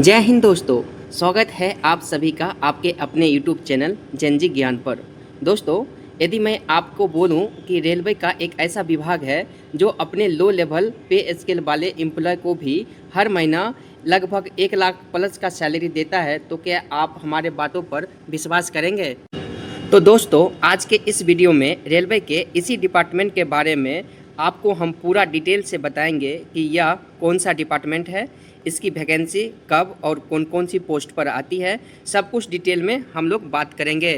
जय हिंद दोस्तों। स्वागत है आप सभी का आपके अपने यूट्यूब चैनल जनजी ज्ञान पर। दोस्तों, यदि मैं आपको बोलूं कि रेलवे का एक ऐसा विभाग है जो अपने लो लेवल पे स्केल वाले एम्प्लॉय को भी हर महीना लगभग 1 लाख प्लस का सैलरी देता है, तो क्या आप हमारे बातों पर विश्वास करेंगे? तो दोस्तों, आज के इस वीडियो में रेलवे के इसी डिपार्टमेंट के बारे में आपको हम पूरा डिटेल से बताएंगे कि यह कौन सा डिपार्टमेंट है, इसकी वैकेंसी कब और कौन कौन सी पोस्ट पर आती है, सब कुछ डिटेल में हम लोग बात करेंगे।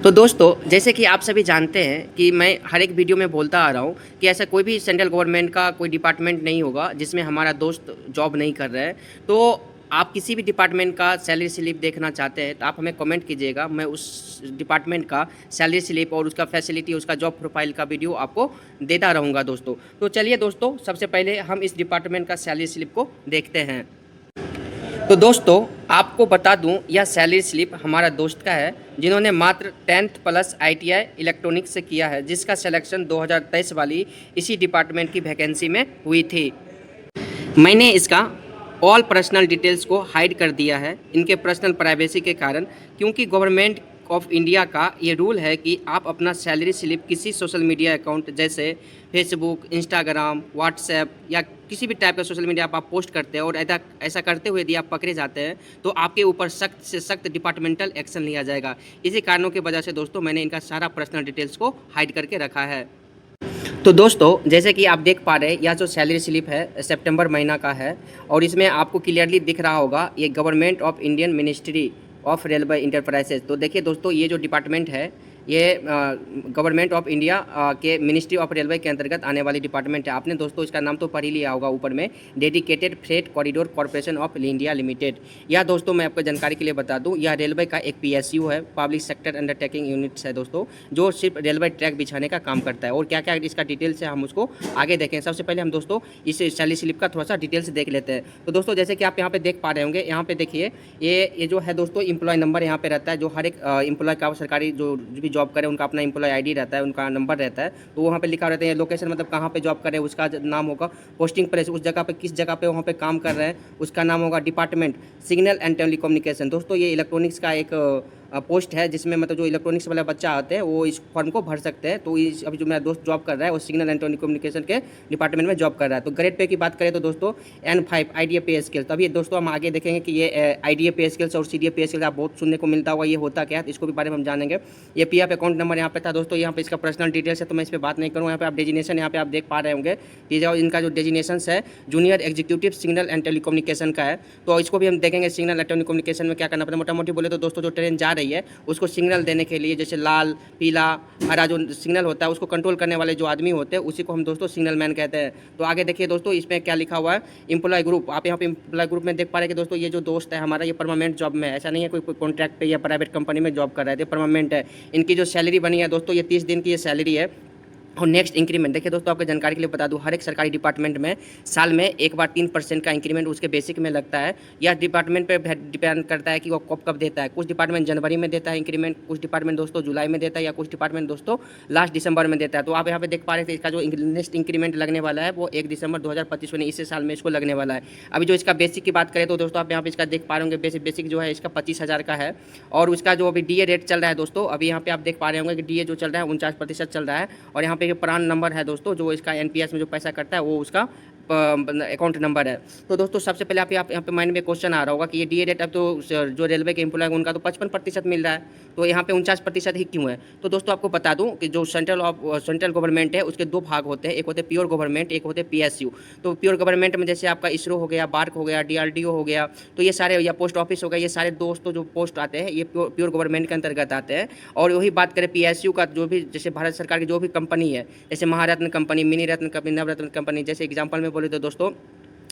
तो दोस्तों, जैसे कि आप सभी जानते हैं कि मैं हर एक वीडियो में बोलता आ रहा हूँ कि ऐसा कोई भी सेंट्रल गवर्नमेंट का कोई डिपार्टमेंट नहीं होगा जिसमें हमारा दोस्त जॉब नहीं कर रहा है। तो आप किसी भी डिपार्टमेंट का सैलरी स्लिप देखना चाहते हैं तो आप हमें कमेंट कीजिएगा, मैं उस डिपार्टमेंट का सैलरी स्लिप और उसका फैसिलिटी, उसका जॉब प्रोफाइल का वीडियो आपको देता रहूँगा दोस्तों। तो चलिए दोस्तों, सबसे पहले हम इस डिपार्टमेंट का सैलरी स्लिप को देखते हैं। तो दोस्तों, आपको बता दूं, यह सैलरी स्लिप हमारा दोस्त का है जिन्होंने मात्र 10th प्लस ITI इलेक्ट्रॉनिक्स से किया है, जिसका सिलेक्शन 2023 वाली इसी डिपार्टमेंट की वैकेंसी में हुई थी। मैंने इसका ऑल पर्सनल डिटेल्स को हाइड कर दिया है इनके पर्सनल प्राइवेसी के कारण, क्योंकि गवर्नमेंट ऑफ इंडिया का ये रूल है कि आप अपना सैलरी स्लिप किसी सोशल मीडिया अकाउंट जैसे फेसबुक, इंस्टाग्राम, व्हाट्सएप या किसी भी टाइप का सोशल मीडिया आप पोस्ट करते हैं और ऐसा करते हुए यदि आप पकड़े जाते हैं तो आपके ऊपर सख्त से सख्त डिपार्टमेंटल एक्शन लिया जाएगा। इसी कारणों की वजह से दोस्तों मैंने इनका सारा पर्सनल डिटेल्स को हाइड करके रखा है। तो दोस्तों, जैसे कि आप देख पा रहे हैं, यह जो सैलरी स्लिप है सितंबर महीना का है और इसमें आपको क्लियरली दिख रहा होगा ये government of Indian ministry of railway enterprises. तो देखिए दोस्तों, ये जो डिपार्टमेंट है ये गवर्नमेंट ऑफ इंडिया के मिनिस्ट्री ऑफ रेलवे के अंतर्गत आने वाली डिपार्टमेंट है। आपने दोस्तों इसका नाम तो पढ़ ही लिया होगा ऊपर में, dedicated freight corridor corporation of India limited. यह दोस्तों मैं आपको जानकारी के लिए बता दूं, यह रेलवे का एक PSU है, पब्लिक सेक्टर अंडरटेकिंग यूनिट्स है दोस्तों, जो सिर्फ रेलवे ट्रैक बिछाने का काम करता है। और क्या क्या इसका डिटेल्स है हम उसको आगे देखें। सबसे पहले हम दोस्तों इस सैलरी स्लिप का थोड़ा सा डिटेल्स देख लेते हैं। तो दोस्तों, जैसे कि आप यहाँ पे देख पा रहे होंगे, यहाँ पे देखिए ये जो है दोस्तों एम्प्लॉय नंबर यहाँ पे रहता है, जो हर एक एम्प्लॉय का सरकारी जो भी जॉब करे उनका अपना एम्प्लॉय ID रहता है, उनका नंबर रहता है। तो वहाँ पे लिखा रहता है लोकेशन, मतलब कहाँ पे जॉब कर रहे हैं उसका नाम होगा, पोस्टिंग प्लेस उस जगह पे किस जगह पे वहाँ पे काम कर रहे हैं उसका नाम होगा, डिपार्टमेंट सिग्नल एंड टेलीकम्युनिकेशन। दोस्तों ये इलेक्ट्रॉनिक्स का एक पोस्ट है जिसमें मतलब जो इलेक्ट्रॉनिक्स वाले बच्चा आते हैं वो इस फॉर्म को भर सकते हैं। तो इस अभी जो मेरा दोस्त जॉब कर रहा है वो सिग्नल एंड टेलीकम्युनिकेशन के डिपार्टमेंट में जॉब कर रहा है। तो ग्रेड पे की बात करें तो दोस्तों N5 IDA पे स्केल। तभी दोस्तों हम आगे देखेंगे कि ये IDA पे स्केल्स और CDA पे स्केल्स आप बहुत सुनने को मिलता होगा, ये होता क्या है, इसको भी बारे में हम जानेंगे। ये PF अकाउंट नंबर यहाँ पे था दोस्तों, यहाँ पे इसका पर्सनल डिटेल्स है तो मैं इस पर बात नहीं करूँ। यहाँ पे आप डेजिनेशन यहाँ पे आप देख पा रहे होंगे, ये जो इनका जो डेजिनेशन है junior executive signal and telecommunication का है। तो इसको भी हम देखेंगे सिग्नल एंड टेलीकम्युनिकेशन में क्या करना पड़ता है। मोटा मोटी बोले तो दोस्तों जो ट्रेन जा रही है उसको सिग्नल देने के लिए, जैसे लाल, पीला, हरा जो सिग्नल होता है उसको कंट्रोल करने वाले जो आदमी होते हैं उसी को हम दोस्तों सिग्नल मैन कहते हैं। तो आगे देखिए दोस्तों, इसमें क्या लिखा हुआ है, एम्प्लॉय ग्रुप। आप यहाँ पे एम्प्लॉय ग्रुप में देख पा रहे हैं कि दोस्तों ये जो दोस्त है हमारा ये परमानेंट जॉब में है, ऐसा नहीं है कोई कॉन्ट्रैक्ट पे या प्राइवेट कंपनी में जॉब कर रहे थे, परमानेंट है। इनकी जो सैलरी बनी है दोस्तों ये 30 दिन की ये सैलरी है। और नेक्स्ट इंक्रीमेंट देखिए दोस्तों, आपको जानकारी के लिए बता दूं, हर एक सरकारी डिपार्टमेंट में साल में एक बार 3% का इंक्रीमेंट उसके बेसिक में लगता है। यह डिपार्टमेंट पे डिपेंड करता है कि वो कब देता है। कुछ डिपार्टमेंट जनवरी में देता है इंक्रीमेंट, कुछ डिपार्टमेंट दोस्तों जुलाई में देता है, या कुछ डिपार्टमेंट दोस्तों लास्ट दिसंबर में देता है। तो आप यहाँ पे देख पा रहे थे इसका जो नेक्स्ट इंक्रीमेंट लगने वाला है वो 1 दिसंबर 2025 में इसी साल में इसको लगने वाला है। अभी जो इसका बेसिक की बात करें तो दोस्तों आप यहाँ पे इसका देख पा रहे होंगे, बेसिक जो है इसका 25,000 का है। और उसका जो अभी DA रेट चल रहा है दोस्तों, अभी यहाँ पे आप देख पा रहे होंगे कि DA जो चल रहा है 49% चल रहा है। और यहाँ पे प्रान नंबर है दोस्तों, जो इसका NPS में जो पैसा करता है वो उसका अकाउंट नंबर है। तो दोस्तों सबसे पहले आप यहाँ पे माइंड में क्वेश्चन आ रहा होगा कि ये DA रेट अब तो जो रेलवे के एम्प्लॉय उनका तो 55% मिल रहा है, तो यहाँ पे 49% ही क्यों है। तो दोस्तों आपको बता दूं कि जो सेंट्रल गवर्नमेंट है उसके 2 भाग होते हैं, एक होते प्योर गवर्नमेंट, एक होते PSU। तो प्योर गवर्नमेंट में जैसे आपका ISRO हो गया, बार्क हो गया, DRDO हो गया, तो ये सारे, या पोस्ट ऑफिस हो गया, ये सारे दोस्तों जो पोस्ट आते हैं ये प्योर गवर्नमेंट के अंतर्गत आते हैं। और वही बात करें PSU का, जो भी जैसे भारत सरकार की जो भी कंपनी है, जैसे महारत्न कंपनी, मिनी रत्न कंपनी, नवरत्न कंपनी, जैसे एग्जाम्पल में बोले तो दोस्तों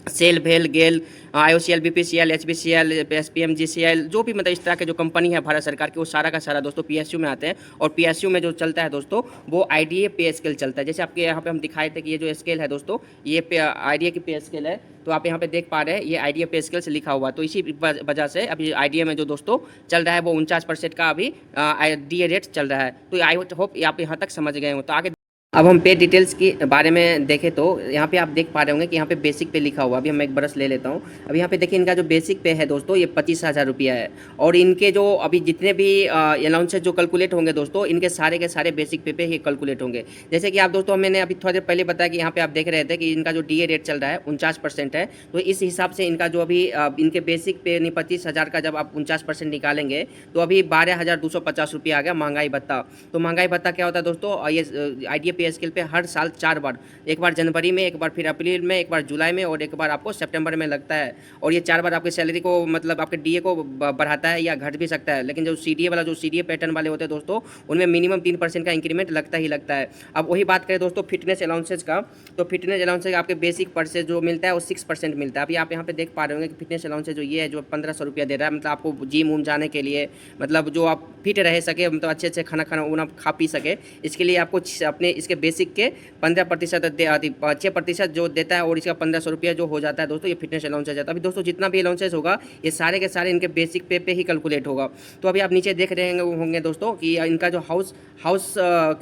सेल, भेल, गेल, IOCL, BPCL, HBCL, SPM, GCL, जो भी मतलब इस तरह के जो कंपनी है भारत सरकार की वो सारा का सारा दोस्तों PSU में आते हैं। और PSU में जो चलता है दोस्तों वो IDA पे स्केल चलता है। जैसे आपके यहाँ पे हम दिखाए थे कि ये जो स्केल है दोस्तों ये IDA की पे स्केल है, तो आप यहाँ पे देख पा रहे हैं ये IDA पे स्केल से लिखा हुआ। तो इसी वजह से अभी IDA में जो दोस्तों चल रहा है वो 49% का अभी DA रेट चल रहा है। तो आई होप आप यहाँ तक समझ गए हो। तो आगे अब हम पे डिटेल्स के बारे में देखें तो यहाँ पे आप देख पा रहे होंगे कि यहाँ पे बेसिक पे लिखा हुआ। अभी हम एक ब्रश ले लेता हूँ। अब यहाँ पे देखिए इनका जो बेसिक पे है दोस्तों ये 25,000 रुपया है। और इनके जो अभी जितने भी अलाउंसेस जो कैलकुलेट होंगे दोस्तों, इनके सारे के सारे बेसिक पे ही कैलकुलेट होंगे। जैसे कि आप दोस्तों, मैंने अभी थोड़ी देर पहले बताया कि यहाँ पे आप देख रहे थे कि इनका जो DA रेट चल रहा है 49% है। तो इस हिसाब से इनका जो अभी इनके बेसिक पे 25,000 का जब आप 49% निकालेंगे तो अभी 12,250 रुपया आ गया महंगाई भत्ता। तो महंगाई भत्ता क्या होता है दोस्तों, ये आइडिया पे स्केल पे हर साल 4 बार, एक बार जनवरी में, एक बार फिर अप्रैल में, एक बार जुलाई में और एक बार आपको सितंबर में लगता है। और ये 4 बार आपकी सैलरी को मतलब आपके DA को बढ़ाता है या घट भी सकता है। लेकिन जो CDA वाला, जो CDA पैटर्न वाले होते हैं दोस्तों, उनमें मिनिमम 3% का इंक्रीमेंट लगता ही लगता है। अब वही बात करें दोस्तों फिटनेस अलाउंसेज का, तो फिटनेस अलाउंसेज आपके बेसिक पर से जो मिलता है वो 6% मिलता है। अभी आप यहाँ पे देख पा रहे होंगे कि फिटनेस अलाउंसेज जो ये है जो 1500 रुपया दे रहा है, मतलब आपको जिम उम जाने के लिए, मतलब जो आप फिट रह सके, मतलब अच्छे अच्छे खाना खाना खा पी सके, इसके लिए आपको अपने इसके बेसिक के 15% 6% जो देता है और इसका 1500 रुपया जो हो जाता है दोस्तों, ये फिटनेस अलाउंस आ जाता है। अभी दोस्तों जितना भी अलाउंसेस होगा ये सारे के सारे इनके बेसिक पे ही कैलकुलेट होगा। तो अभी आप नीचे देख रहे होंगे दोस्तों कि इनका जो हाउस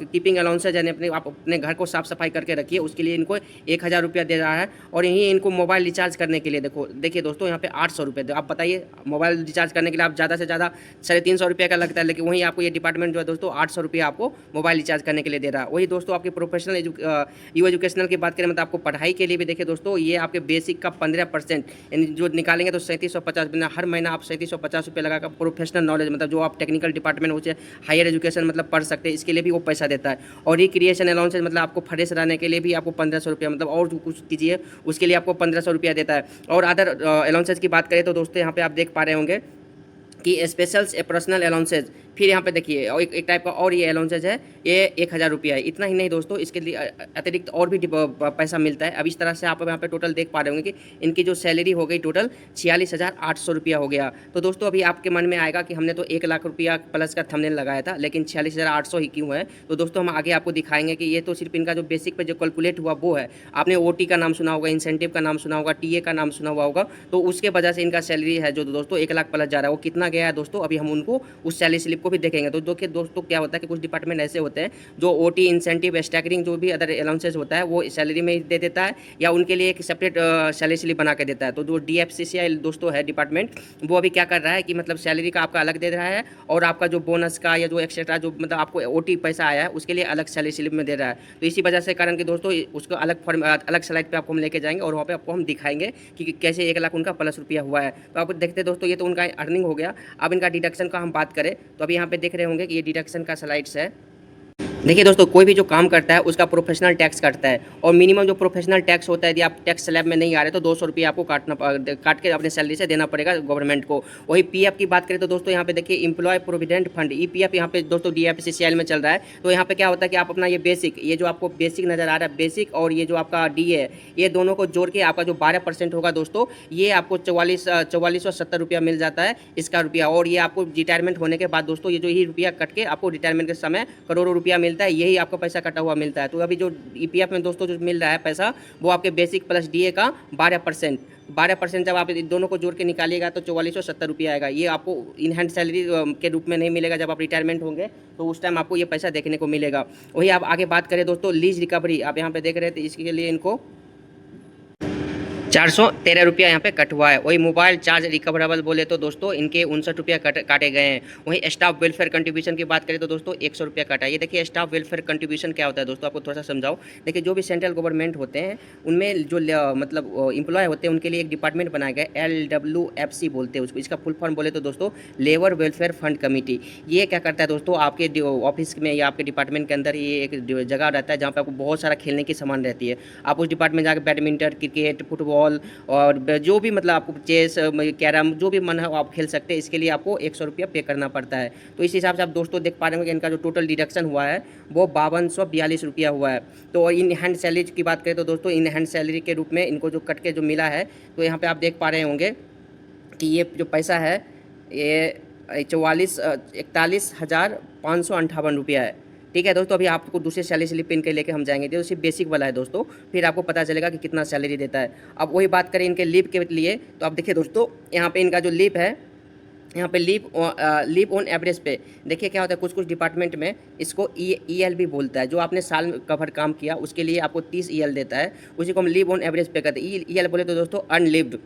कीपिंग अलाउंस है, यानी आप अपने घर को साफ सफाई करके रखिए, उसके लिए इनको 1,000 रुपया दे रहा है। और यहीं इनको मोबाइल रिचार्ज करने के लिए देखिए दोस्तों यहाँ पे 800 रुपये। आप बताइए, मोबाइल रिचार्ज करने के लिए आप ज़्यादा से ज़्यादा 350 रुपये का लगता है, लेकिन वहीं आपको ये डिपार्टमेंट जो है दोस्तों 800 रुपये आपको मोबाइल रिचार्ज करने के लिए दे रहा है। वही दोस्तों आपके प्रोफेशनल एजुकेशनल की बात करें, मतलब आपको पढ़ाई के लिए भी देखिए दोस्तों, ये आपके बेसिक का 15% यानी जो निकालेंगे तो 3750, हर महीना आप 3750 रुपये लगाकर प्रोफेशनल नॉलेज, मतलब जो आप टेक्निकल डिपार्टमेंट हो, हायर एजुकेशन मतलब पढ़ सकते हैं, इसके लिए भी वो पैसा देता है। और रिक्रिएशन अलाउंसेज, मतलब आपको फ्रेश रहने के लिए भी आपको 1500 रुपया, मतलब और कुछ कीजिए उसके लिए आपको 1500 रुपया देता है। और अदर अलाउंसेज की बात करें तो दोस्तों यहाँ पे आप देख पा रहे होंगे कि स्पेशल्स पर्सनल अलाउंसेज, फिर यहाँ पे देखिए और एक टाइप का और ये अलाउंसेज है, ये 1,000 रुपया है। इतना ही नहीं दोस्तों, इसके लिए अतिरिक्त और भी पैसा मिलता है। अब इस तरह से आप यहाँ पे टोटल देख पा रहे होंगे कि इनकी जो सैलरी हो गई टोटल 46,800 रुपया हो गया। तो दोस्तों अभी आपके मन में आएगा कि हमने तो 1,00,000 रुपया प्लस का थंबनेल लगाया था, लेकिन 46,800 ही क्यों है। तो दोस्तों हम आगे आपको दिखाएंगे कि ये तो सिर्फ इनका जो बेसिक पे जो कैलकुलेट हुआ वो है। आपने OT का नाम सुना होगा, इंसेंटिव का नाम सुना होगा, TA का नाम सुना हुआ होगा, तो उसके वजह से इनका सैलरी है जो दोस्तों 1,00,000 प्लस जा रहा है। वो कितना गया है दोस्तों, अभी हम उनको उस सैलरी स्लिप को भी देखेंगे। तो दोस्तों क्या होता है कि कुछ डिपार्टमेंट ऐसे होते हैं जो OT, इंसेंटिव, स्टैगरिंग, जो भी अदर अलाउंसेस होता है वो सैलरी में ही दे देता है, या उनके लिए एक सेपरेट सैलरी स्लिप बना के देता है। तो जो DFCCI दोस्तों है डिपार्टमेंट, वो अभी क्या कर रहा है कि मतलब सैलरी का आपका अलग दे रहा है, और आपका जो बोनस का या जो एक्स्ट्रा जो मतलब आपको OT पैसा आया है उसके लिए अलग सैलरी स्लिप में दे रहा है। तो इसी वजह से कारण कि दोस्तों उसको अलग फॉर्म, अलग स्लाइड पे आपको हम लेके जाएंगे और वहाँ पे आपको हम दिखाएंगे कि कैसे 1,00,000 उनका प्लस रुपया हुआ है। तो आप देखते दोस्तों, ये तो उनका अर्निंग हो गया। अब इनका डिडक्शन का हम बात करें तो अभी यहाँ पे देख रहे होंगे कि ये डिडक्शन का स्लाइड्स है। देखिए दोस्तों, कोई भी जो काम करता है उसका प्रोफेशनल टैक्स कटता है, और मिनिमम जो प्रोफेशनल टैक्स होता है, यदि आप टैक्स स्लैब में नहीं आ रहे तो 200 रुपये आपको काट के अपने सैलरी से देना पड़ेगा गवर्नमेंट को। वही PF की बात करें तो दोस्तों यहाँ पे देखिए एम्प्लॉय प्रोविडेंट फंड, EPF यहाँ पे दोस्तों DFCCI में चल रहा है। तो यहाँ पे क्या होता है कि आप अपना ये बेसिक, ये जो आपको बेसिक नज़र आ रहा है बेसिक, और ये जो आपका DA है, ये दोनों को जोड़ के आपका जो 12% होगा दोस्तों, ये आपको 4470 रुपया मिल जाता है इसका रुपया। और ये आपको रिटायरमेंट होने के बाद दोस्तों ये जो ही रुपया कट के आपको रिटायरमेंट के समय करोड़ों रुपया मिलता है, यही आपको पैसा कटा हुआ मिलता है। तो अभी जो EPF में दोस्तों जो मिल रहा है पैसा, वो आपके बेसिक प्लस DA का 12% जब आप दोनों को जोड़ के निकालिएगा तो 4470 रुपया आएगा। ये आपको इन हैंड सैलरी के रूप में नहीं मिलेगा। जब आप रिटायरमेंट होंगे तो उस टाइम आपको ये पैसा देखने को मिलेगा। वही आप आगे बात करें दोस्तों, लीज रिकवरी आप यहाँ पे देख रहे थे, इसके लिए इनको 413 रुपया यहाँ पे कट हुआ है। वही मोबाइल चार्ज रिकवरेबल बोले तो दोस्तों इनके 59 रुपया काटे गए हैं। वही स्टाफ वेलफेयर कंट्रीब्यूशन की बात करें तो दोस्तों 100 रुपया काटा है। ये देखिए स्टाफ वेलफेयर कंट्रीब्यूशन क्या होता है दोस्तों, आपको थोड़ा सा समझाओ। देखिए जो भी सेंट्रल गवर्नमेंट होते हैं उनमें जो मतलब एम्प्लॉय होते हैं उनके लिए एक डिपार्टमेंट बनाया गया है, LWFC बोलते हैं उसको। इसका फुल फॉर्म बोले तो दोस्तों लेबर वेलफेयर फंड कमेटी। ये क्या करता है दोस्तों, आपके ऑफिस में या आपके डिपार्टमेंट के अंदर ये एक जगह रहता है जहाँ पर आपको बहुत सारा खेलने की सामान रहती है। आप उस डिपार्टमेंट जाकर बैडमिंटन, क्रिकेट, फुटबॉल और जो भी मतलब आपको चेस, कैरम, जो भी मन है आप खेल सकते हैं। इसके लिए आपको 100 रुपया पे करना पड़ता है। तो इस हिसाब से आप दोस्तों देख पा रहे होंगे कि इनका जो टोटल डिडक्शन हुआ है वो 5242 रुपया हुआ है। तो इन हैंड सैलरी की बात करें तो दोस्तों इन हैंड सैलरी के रूप में इनको जो कट के जो मिला है, तो यहाँ पर आप देख पा रहे होंगे कि ये जो पैसा है ये 41,58 रुपया है। ठीक है दोस्तों, अभी आपको दूसरे सैलरी स्लिप पिन के लेके हम जाएंगे, जो सिर्फ बेसिक वाला है दोस्तों, फिर आपको पता चलेगा कि कितना सैलरी देता है। अब वही बात करें इनके लीव के लिए, तो आप देखिए दोस्तों यहाँ पे इनका जो लीव है यहाँ पे लीव ऑन एवरेज पे देखिए क्या होता है, कुछ कुछ डिपार्टमेंट में इसको ईएल भी बोलता है। जो आपने साल कवर काम किया उसके लिए आपको 30 ईएल देता है, उसी को हम लीव ऑन एवरेज पे कहते हैं। ईएल बोले तो दोस्तों अनलिव्ड,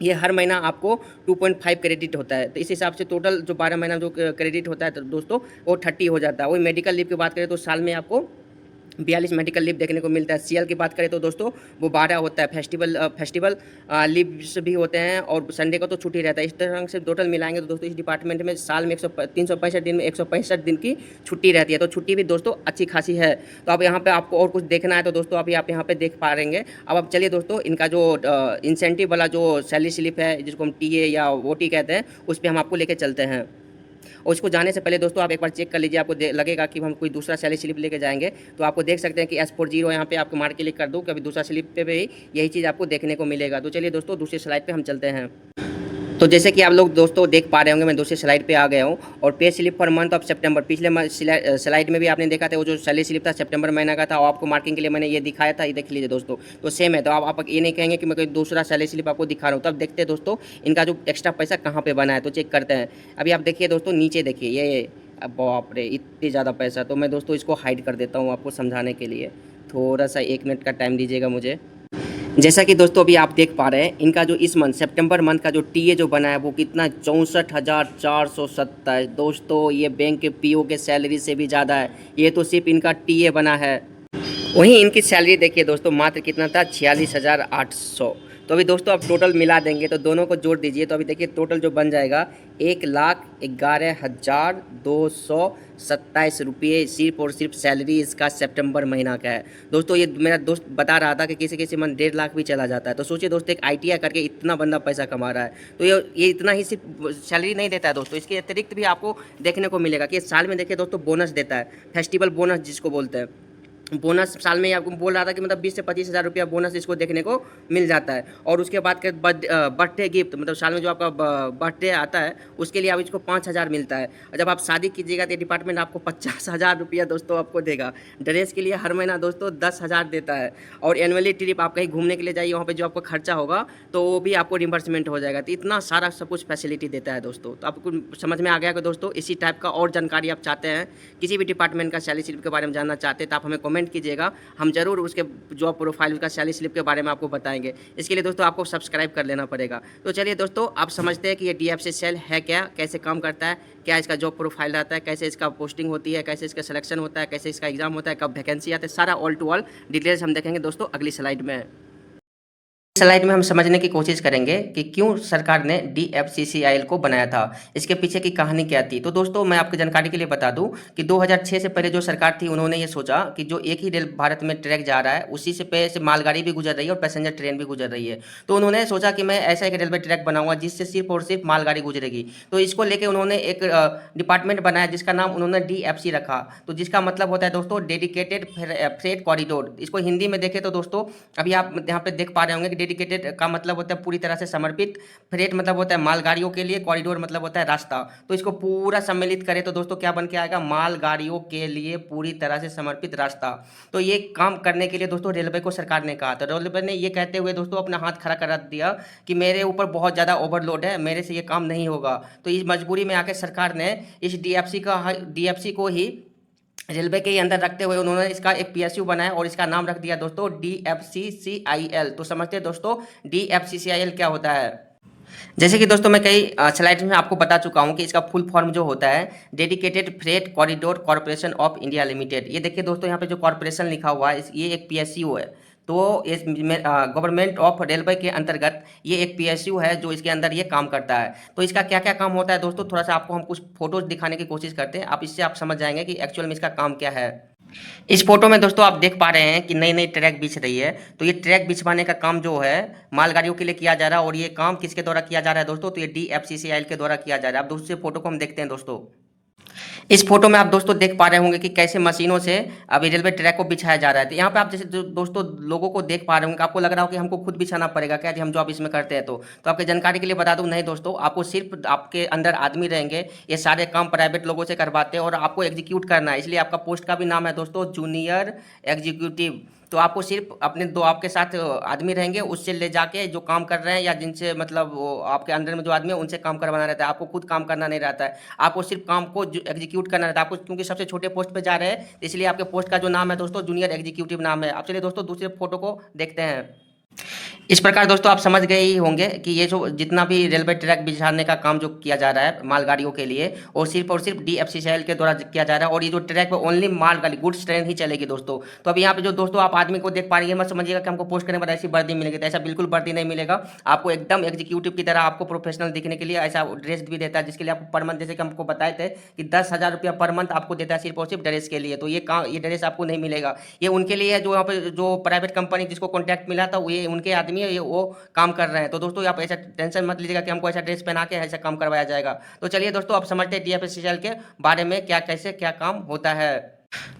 ये हर महीना आपको 2.5 क्रेडिट होता है। तो इस हिसाब से टोटल जो 12 महीना जो क्रेडिट होता है तो दोस्तों वो 30 हो जाता है। वही मेडिकल लीव की बात करें तो साल में आपको 42 मेडिकल लीव देखने को मिलता है। सीएल की बात करें तो दोस्तों वो 12 होता है। फेस्टिवल लीव्स भी होते हैं और संडे को तो छुट्टी रहता है। इस तरह से टोटल मिलाएंगे तो दोस्तों इस डिपार्टमेंट में साल में 365 दिन में 165 दिन की छुट्टी रहती है। तो छुट्टी भी दोस्तों अच्छी खासी है। तो अब यहाँ पे आपको और कुछ देखना है तो दोस्तों अभी आप यहाँ पे देख पा रहेंगे। अब आप चलिए दोस्तों इनका जो इंसेंटिव वाला जो सैलरी स्लिप है जिसको हम टीए या ओटी कहते हैं उस पर हम आपको लेके चलते हैं। और उसको जाने से पहले दोस्तों आप एक बार चेक कर लीजिए, आपको लगेगा कि हम कोई दूसरा सैलरी स्लिप लेके जाएंगे तो आपको देख सकते हैं कि S40 यहाँ पे आपको मार क्लिक कर दूँ, कभी दूसरा स्लिप पे भी यही चीज़ आपको देखने को मिलेगा। तो चलिए दोस्तों दूसरी स्लाइड पे हम चलते हैं। तो जैसे कि आप लोग दोस्तों देख पा रहे होंगे मैं दूसरी स्लाइड पे आ गया हूँ और pay slip for month of September. पिछले स्लाइड में भी आपने देखा था वो जो सैलरी स्लिप था सितंबर महीना का था और आपको मार्किंग के लिए मैंने ये दिखाया था, ये देख लीजिए दोस्तों। तो सेम है, तो आप ये नहीं कहेंगे कि मैं कोई दूसरा सैलरी स्लिप आपको दिखा रहा हूँ। तब देखते हैं दोस्तों इनका जो एक्स्ट्रा पैसा कहाँ पर बना है, तो चेक करते हैं। अभी आप देखिए दोस्तों नीचे देखिए, ये अब बाप रे इतनी ज़्यादा पैसा। तो मैं दोस्तों इसको हाइड कर देता हूँ आपको समझाने के लिए, थोड़ा सा 1 मिनट का टाइम दीजिएगा मुझे। जैसा कि दोस्तों अभी आप देख पा रहे हैं इनका जो इस मंथ सितंबर मंथ का जो टीए जो बना है वो कितना 64,427 दोस्तों। ये बैंक के पीओ के सैलरी से भी ज़्यादा है। ये तो सिर्फ इनका टीए बना है। वहीं इनकी सैलरी देखिए दोस्तों मात्र कितना था 46,800। तो अभी दोस्तों आप टोटल मिला देंगे तो दोनों को जोड़ दीजिए तो अभी देखिए टोटल जो बन जाएगा 1,11,227 रुपये सिर्फ और सिर्फ सैलरी इसका सितंबर महीना का है। दोस्तों ये मेरा दोस्त बता रहा था कि किसी किसी मंथ 1.5 लाख भी चला जाता है। तो सोचिए दोस्तों एक आईटीआई करके इतना बंदा पैसा कमा रहा है। तो ये इतना ही सिर्फ सैलरी नहीं देता है दोस्तों, इसके अतिरिक्त भी आपको देखने को मिलेगा कि साल में देखिए दोस्तों बोनस देता है, फेस्टिवल बोनस जिसको बोलते हैं। बोनस साल में आपको बोल रहा था कि मतलब 20 से 25 हज़ार रुपया बोनस इसको देखने को मिल जाता है। और उसके बाद के बर्थडे गिफ्ट मतलब साल में जो आपका बर्थडे आता है उसके लिए आप इसको 5,000 मिलता है। और जब आप शादी कीजिएगा तो ये डिपार्टमेंट आपको 50,000 रुपया दोस्तों आपको देगा। ड्रेस के लिए हर महीना दोस्तों 10,000 देता है। और एनुअली ट्रिप आप कहीं घूमने के लिए जाइए वहाँ पर जो आपको खर्चा होगा तो वो भी आपको रिम्बर्समेंट हो जाएगा। तो इतना सारा सब कुछ फैसिलिटी देता है दोस्तों। तो आपको समझ में आ गया कि दोस्तों इसी टाइप का और जानकारी आप चाहते हैं, किसी भी डिपार्टमेंट का सैलरी स्लिप के बारे में जानना चाहते हैं तो आप हमें कमेंट कीजिएगा, हम जरूर उसके जॉब प्रोफाइल उसका सैलरी स्लिप के बारे में आपको बताएंगे। इसके लिए दोस्तों आपको सब्सक्राइब कर लेना पड़ेगा। तो चलिए दोस्तों आप समझते हैं कि ये डीएफसी सेल है क्या, कैसे काम करता है, क्या इसका जॉब प्रोफाइल रहता है, कैसे इसका पोस्टिंग होती है, कैसे इसका सिलेक्शन होता है, कैसे इसका एग्जाम होता है, कब वैकेंसी आते है, सारा ऑल टू ऑल डिटेल्स हम देखेंगे दोस्तों अगली स्लाइड में। स्लाइड में हम समझने की कोशिश करेंगे कि क्यों सरकार ने DFCCIL को बनाया था, इसके पीछे की कहानी क्या थी। तो दोस्तों मैं आपकी जानकारी के लिए बता दूं कि 2006 से पहले जो सरकार थी उन्होंने ये सोचा कि जो एक ही रेल भारत में ट्रैक जा रहा है उसी से पे से मालगाड़ी भी गुजर रही है और पैसेंजर ट्रेन भी गुजर रही है। तो उन्होंने सोचा कि मैं ऐसा एक रेलवे ट्रैक बनाऊंगा जिससे सिर्फ और सिर्फ मालगाड़ी गुजरेगी। तो इसको लेकर उन्होंने एक डिपार्टमेंट बनाया जिसका नाम उन्होंने DFC रखा। तो जिसका मतलब होता है दोस्तों डेडिकेटेड फ्रेट कॉरिडोर। इसको हिंदी में देखें तो दोस्तों अभी आप यहाँ पे देख पा रहे होंगे कि डेडिकेटेड का मतलब होता है पूरी तरह से समर्पित, फ्रेट मतलब होता है मालगाड़ियों के लिए, कॉरिडोर मतलब होता है रास्ता। तो इसको पूरा सम्मिलित करें तो दोस्तों क्या बन के आएगा, मालगाड़ियों के लिए पूरी तरह से समर्पित रास्ता। तो ये काम करने के लिए दोस्तों रेलवे को सरकार ने कहा। तो रेलवे ने ये कहते हुए दोस्तों अपना हाथ खड़ा कर दिया कि मेरे ऊपर बहुत ज़्यादा ओवरलोड है, मेरे से ये काम नहीं होगा। तो इस मजबूरी में आकर सरकार ने इस DFC को ही रेलवे के अंदर रखते हुए उन्होंने इसका एक PSU बनाया और इसका नाम रख दिया दोस्तों DFCCIL। तो समझते हैं दोस्तों DFCCIL क्या होता है। जैसे कि दोस्तों मैं कई स्लाइड्स में आपको बता चुका हूं कि इसका फुल फॉर्म जो होता है dedicated freight corridor corporation of India limited. ये देखिए दोस्तों यहाँ पे जो कॉर्पोरेशन लिखा हुआ है ये एक PSU है। तो इस गवर्नमेंट ऑफ रेलवे के अंतर्गत ये एक PSU है जो इसके अंदर ये काम करता है। तो इसका क्या क्या काम होता है दोस्तों, थोड़ा सा आपको हम कुछ फोटोज दिखाने की कोशिश करते हैं, आप इससे आप समझ जाएंगे कि एक्चुअल में इसका काम क्या है। इस फोटो में दोस्तों आप देख पा रहे हैं कि नई नई ट्रैक बिछ रही है। तो ये ट्रैक बिछवाने का काम जो है मालगाड़ियों के लिए किया जा रहा है और ये काम किसके द्वारा किया जा रहा है दोस्तों, तो ये DFCCIL के द्वारा किया जा रहा है। अब दूसरे फोटो को हम देखते हैं दोस्तों। इस फोटो में आप दोस्तों देख पा रहे होंगे कि कैसे मशीनों से अभी रेलवे ट्रैक को बिछाया जा रहा है। तो यहाँ पे आप जैसे दोस्तों लोगों को देख पा रहे होंगे, आपको लग रहा हो कि हमको खुद बिछाना पड़ेगा क्या, हम जॉब इसमें करते हैं। तो आपकी जानकारी के लिए बता दूं, नहीं दोस्तों, आपको सिर्फ आपके अंदर आदमी रहेंगे, ये सारे काम प्राइवेट लोगों से करवाते हैं और आपको एग्जीक्यूट करना है। इसलिए आपका पोस्ट का भी नाम है दोस्तों जूनियर एग्जीक्यूटिव। तो आपको सिर्फ अपने दो आपके साथ आदमी रहेंगे, उससे ले जाके जो काम कर रहे हैं या जिनसे मतलब वो आपके अंडर में जो आदमी है उनसे काम करवाना रहता है। आपको खुद काम करना नहीं रहता है, आपको सिर्फ काम को एग्जीक्यूट करना रहता है। आपको क्योंकि सबसे छोटे पोस्ट पे जा रहे हैं, इसलिए आपके पोस्ट का जो नाम है दोस्तों जूनियर एग्जीक्यूटिव नाम है। अब चलिए दोस्तों दूसरे फोटो को देखते हैं। इस प्रकार दोस्तों आप समझ गए ही होंगे कि ये जो जितना भी रेलवे ट्रैक बिछाने का काम जो किया जा रहा है मालगाड़ियों के लिए, और सिर्फ डीएफसीसीएल के द्वारा किया जा रहा है। और ये जो ट्रैक पे ओनली मालगाड़ी गुड्स ट्रेन ही चलेगी दोस्तों। तो अब यहाँ पे जो दोस्तों आप आदमी को देख पा रही है, मत समझिएगा कि हमको पोस्ट करने के बाद ऐसी वर्दी मिलेगी, तो ऐसा बिल्कुल वर्दी नहीं मिलेगा। आपको एकदम एग्जीक्यूटिव की तरह आपको प्रोफेशनल दिखने के लिए ऐसा ड्रेस भी देता है, जिसके लिए आपको पर मंथ, जैसे कि हमको बताए थे कि 10,000 रुपया पर मंथ आपको देता है सिर्फ और सिर्फ ड्रेस के लिए। तो ये ड्रेस आपको नहीं मिलेगा, ये उनके लिए है जो यहाँ पे जो प्राइवेट कंपनी जिसको कॉन्टैक्ट मिला था, ये उनके आदमी है, ये वो काम कर रहे हैं। तो दोस्तों आप ऐसा टेंशन मत लीजिएगा कि हमको ऐसा ड्रेस पहना के ऐसा काम करवाया जाएगा। तो चलिए दोस्तों आप समझते हैं डीएफसीसीएल के बारे में क्या कैसे क्या काम होता है।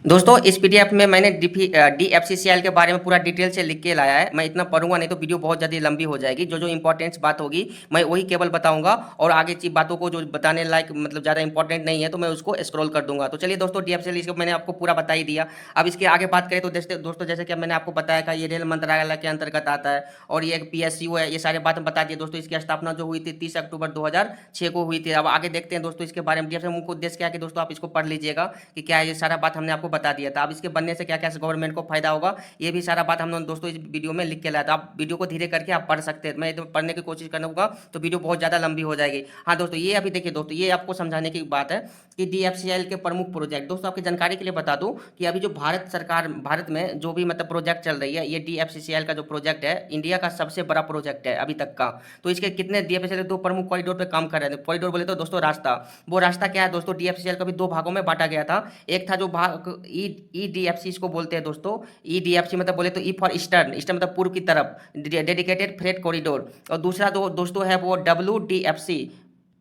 दोस्तों इस पीडीएफ में मैंने डीएफसीसीएल के बारे में पूरा डिटेल से लिख के लाया है। मैं इतना पढ़ूंगा नहीं तो वीडियो बहुत ज़्यादा लंबी हो जाएगी। जो जो इंपॉर्टेंट बात होगी मैं वही केवल बताऊंगा, और आगे की बातों को जो बताने लायक मतलब ज़्यादा इंपॉर्टेंट नहीं है तो मैं उसको स्क्रॉल कर दूंगा। तो चलिए दोस्तों डीएफसीसीएल इसको मैंने आपको पूरा बता ही दिया। अब इसके आगे बात करें तो दोस्तों जैसे कि मैंने आपको बताया कि ये रेल मंत्रालय के अंतर्गत आता है, और ये एक पीएसयू है। ये सारे बात में बता दिए दोस्तों। इसकी स्थापना जो हुई थी 30 अक्टूबर 2006 को हुई थी। अब आगे देखते हैं दोस्तों इसके बारे में। डीएफसीसीएल मुख्य उद्देश्य क्या है कि दोस्तों आप इसको पढ़ लीजिएगा कि क्या है, ये सारा बात हमने आपको बता दिया था। अब इसके बनने से क्या क्या गवर्नमेंट को फायदा होगा, ये भी सारा बात हम लोग दोस्तों इस वीडियो में लिख के लाया था। आप वीडियो को धीरे करके आप पढ़ सकते हैं, मैं तो पढ़ने की कोशिश करूंगा तो वीडियो बहुत ज़्यादा लंबी हो जाएगी। हाँ दोस्तों ये अभी देखिए दोस्तों, ये आपको समझाने की बात है कि डीएफसीएल के प्रमुख प्रोजेक्ट। दोस्तों आपकी जानकारी के लिए बता दूं कि अभी जो भारत में जो भी मतलब प्रोजेक्ट चल रही है, ये डीएफसीसीएल का जो प्रोजेक्ट है इंडिया का सबसे बड़ा प्रोजेक्ट है अभी तक का। तो इसके कितने डीएफसीसीएल दो प्रमुख कॉरिडोर पे काम कर रहे हैं। कॉरिडोर बोले तो दोस्तों रास्ता, वो रास्ता क्या है दोस्तों, डीएफसीसीएल का भी दो भागों में बांटा गया था। एक था जो भाग ईडीएफसी इसको बोलते हैं दोस्तों। ईडीएफसी मतलब बोले तो ई फॉर ईस्टर्न, ईस्टर्न मतलब पूर्व की तरफ, डेडिकेटेड फ्रेट कॉरिडोर। और दूसरा दोस्तों है वो डब्ल्यूडीएफसी,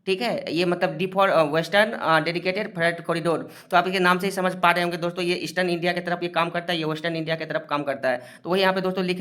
ठीक है, ये मतलब D for western dedicated freight corridor. तो आप इसके नाम से ही समझ पा रहे होंगे दोस्तों, ये ईस्टर्न इंडिया की तरफ ये काम करता है, ये वेस्टर्न इंडिया की तरफ काम करता है। तो वही यहाँ पे दोस्तों लिख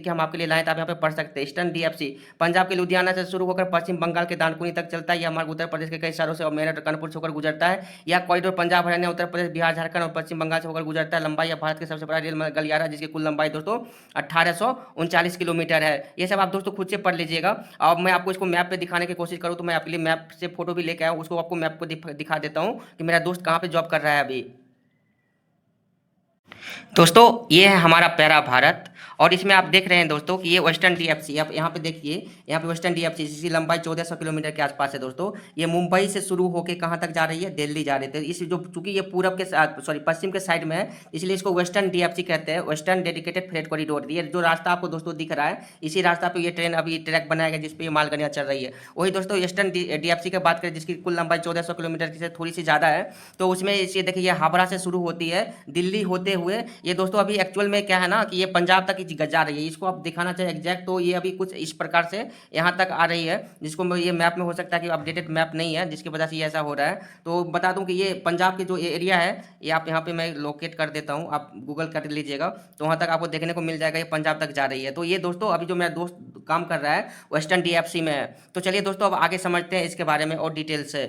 के हम आपके लिए लाए, तो आप यहाँ पे पढ़ सकते हैं। ईस्टर्न डीएफसी पंजाब के लुधियाना से शुरू होकर पश्चिम बंगाल के दानकुनी तक चलता है। यह मार्ग उत्तर प्रदेश के कई शहरों से और मेरठ कानपुर से होकर गुजरता है। यह कॉरिडोर पंजाब, हरियाणा, उत्तर प्रदेश, बिहार, झारखंड और पश्चिम बंगाल से होकर गुजरता है। लंबाई यह भारत के सबसे बड़ा रेल गलियारा, जिसकी कुल लंबाई दोस्तों 1839 किलोमीटर है। ये सब आप दोस्तों खुद से पढ़ लीजिएगा। अब मैं आपको इसको मैप पे दिखाने की कोशिश करूँ तो मैं आपके लिए मैप से फोटो भी लेकर आया, उसको आपको मैप को दिखा देता हूँ कि मेरा दोस्त कहाँ पे जॉब कर रहा है अभी। दोस्तों ये है हमारा प्यारा भारत, और इसमें आप देख रहे हैं दोस्तों कि ये वेस्टर्न डीएफसी, आप यहाँ पे देखिए, यहाँ पे वेस्टर्न डीएफसी इसकी लंबाई 1400 किलोमीटर के आसपास है दोस्तों। ये मुंबई से शुरू होकर कहाँ तक जा रही है, दिल्ली जा रही है। इस जो चूंकि ये पूरब के सॉरी पश्चिम के साइड में है, इसलिए इसको वेस्टर्न डीएफसी कहते हैं, वेस्टर्न डेडिकेटेड फ्रेट कॉरिडोर। ये जो रास्ता आपको दोस्तों दिख रहा है, इसी रास्ता पे ये ट्रेन अभी ट्रैक बनाया गया जिसपे ये मालगाड़ियाँ चल रही है। वही दोस्तों ईस्टर्न डीएफसी की बात करें जिसकी कुल लंबाई 1400 किलोमीटर से थोड़ी सी ज़्यादा है, तो उसमें ये देखिए ये हावड़ा से शुरू होती है दिल्ली होते हुए। ये दोस्तों अभी एक्चुअल में क्या है ना कि ये पंजाब तक ही जा रही है। इसको आप दिखाना चाहिए एग्जैक्ट, तो ये अभी कुछ इस प्रकार से यहाँ तक आ रही है, जिसको ये मैप में हो सकता है कि अपडेटेड मैप नहीं है, जिसकी वजह से ये ऐसा हो रहा है। तो बता दूं कि ये पंजाब के जो एरिया है, ये आप यहाँ पे मैं लोकेट कर देता हूँ, आप गूगल कर लीजिएगा तो वहाँ तक आपको देखने को मिल जाएगा, ये पंजाब तक जा रही है। तो ये दोस्तों अभी जो मेरा दोस्त काम कर रहा है वेस्टर्न डीएफसी में है। तो चलिए दोस्तों अब आगे समझते हैं इसके बारे में और डिटेल से।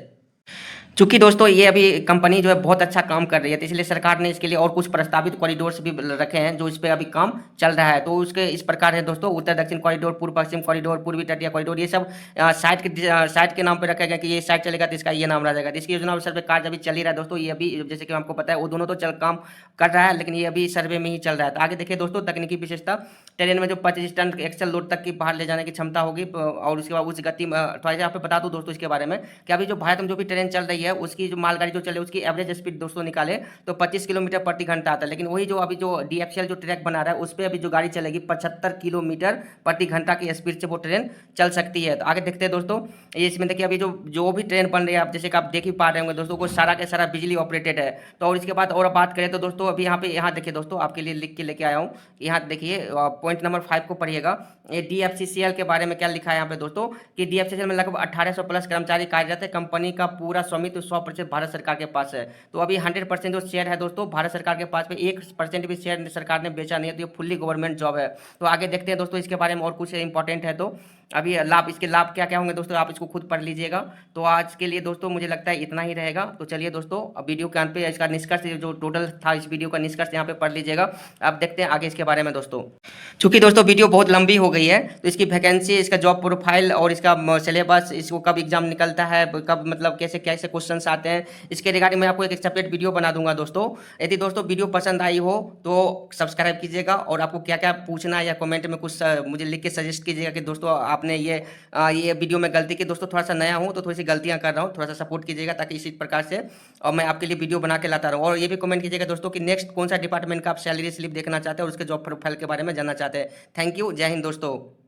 चूंकि दोस्तों ये अभी कंपनी जो है बहुत अच्छा काम कर रही है, तो इसलिए सरकार ने इसके लिए और कुछ प्रस्तावित कॉरिडोर्स भी रखे हैं जो इस पर अभी काम चल रहा है। तो उसके इस प्रकार है दोस्तों, उत्तर दक्षिण कॉरिडोर, पूर्व पश्चिम कॉरिडोर, पूर्वी तटीय कॉरिडोर, ये सब साइट के नाम पे रखा गया कि ये साइट चलेगा तो इसका ये नाम रह जाएगा। तो इसकी योजना सर पे कार्य अभी चल ही रहा है दोस्तों। ये अभी जैसे कि हमको पता है वो दोनों तो काम कर रहा है, लेकिन ये अभी सर्वे में ही चल रहा है। तो आगे देखिए दोस्तों तकनीकी विशेषता, ट्रेन में जो 25 टन एक्सल लोड तक की बाहर ले जाने की क्षमता होगी, और उसके बाद उस गति में थोड़ा सा आप बता दूँ दोस्तों इसके बारे में कि अभी जो भारत में जो भी ट्रेन चल रही है उसकी जो मालगाड़ी जो चले उसकी एवरेज स्पीड दोस्तों निकाले तो 25 किलोमीटर प्रति घंटा आता है। लेकिन वही जो अभी जो डीएफसीएल जो ट्रैक बना रहा है उस पर अभी जो गाड़ी चलेगी 75 किलोमीटर प्रति घंटा की स्पीड से वो ट्रेन चल सकती है। तो आगे देखते हैं दोस्तों, ये इसमें देखिए अभी जो भी ट्रेन बन रही है, आप जैसे कि आप देख ही पा रहे होंगे दोस्तों को सारा के सारा बिजली ऑपरेटेड है। तो और इसके बाद और बात करें तो दोस्तों अभी यहाँ देखिए दोस्तों, आपके लिए लिख के लेके आया हूँ, यहाँ देखिए पॉइंट नंबर 5 को पढ़िएगा। ये डीएफसीसीएल के बारे में क्या लिखा है यहाँ पे दोस्तों कि डीएफसीसीएल में लगभग 1800 प्लस कर्मचारी कार्यरत है। कंपनी का पूरा स्वामित्व 100% भारत सरकार के पास है। तो अभी 100% जो शेयर है दोस्तों भारत सरकार के पास में, 1% भी शेयर सरकार ने बेचा नहीं है, तो ये फुल्ली गवर्नमेंट जॉब है। तो आगे देखते हैं दोस्तों इसके बारे में और कुछ इंपॉर्टेंट है। तो अभी लाभ, इसके लाभ क्या क्या होंगे दोस्तों आप इसको खुद पढ़ लीजिएगा। तो आज के लिए दोस्तों मुझे लगता है इतना ही रहेगा। तो चलिए दोस्तों, अब वीडियो के अंत पे इसका निष्कर्ष जो टोटल था इस वीडियो का निष्कर्ष यहाँ पे पढ़ लीजिएगा। अब देखते हैं आगे इसके बारे में दोस्तों। चूंकि दोस्तों वीडियो बहुत लंबी हो गई है, तो इसकी वैकेंसी, इसका जॉब प्रोफाइल और इसका सिलेबस, इसको कब एग्जाम निकलता है, कब मतलब कैसे कैसे क्वेश्चंस आते हैं, इसके रिगार्डिंग मैं आपको एक सेपरेट वीडियो बना दूंगा दोस्तों। यदि दोस्तों वीडियो पसंद आई हो तो सब्सक्राइब कीजिएगा, और आपको क्या क्या पूछना है या कमेंट में कुछ मुझे लिख के सजेस्ट कीजिएगा कि दोस्तों आपने ये वीडियो में गलती की। दोस्तों थोड़ा सा नया हूँ तो थोड़ी सी गलतियाँ कर रहा हूँ, थोड़ा सा सपोर्ट कीजिएगा ताकि इसी प्रकार से और मैं आपके लिए वीडियो बना के लाता रहूँ। और ये भी कमेंट कीजिएगा दोस्तों कि नेक्स्ट कौन सा डिपार्टमेंट का आप सैलरी स्लिप देखना चाहते हैं और उसके जॉब प्रोफाइल के बारे में जानना चाहते हैं। थैंक यू, जय हिंद दोस्तों।